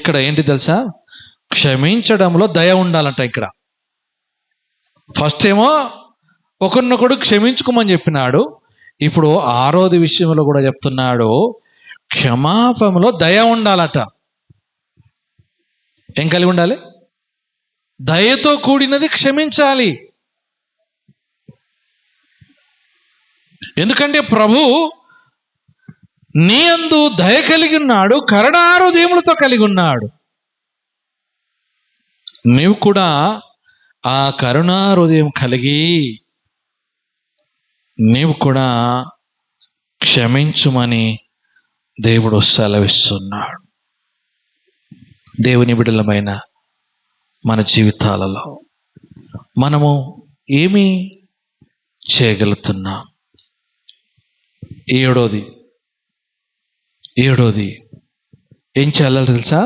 ఇక్కడ ఏంటి తెలుసా? క్షమించడంలో దయ ఉండాలంట. ఇక్కడ ఫస్ట్ ఏమో ఒకరినొకడు క్షమించుకోమని చెప్పినాడు. ఇప్పుడు 6వ విషయంలో కూడా చెప్తున్నాడు, క్షమాపణలో దయ ఉండాలట. ఏం కలిగి ఉండాలి? దయతో కూడినది క్షమించాలి. ఎందుకంటే ప్రభు నీ యందు దయ కలిగి ఉన్నాడు, కరుణా హృదయములతో కలిగి ఉన్నాడు. నీవు కూడా ఆ కరుణా హృదయం కలిగి నీవు కూడా క్షమించుమని దేవుడు సెలవిస్తున్నాడు. దేవుని బిడ్డలమైన మన జీవితాలలో మనము ఏమి చేయగలుగుతున్నాం? ఏడోది ఏం చేయాలో తెలుసా?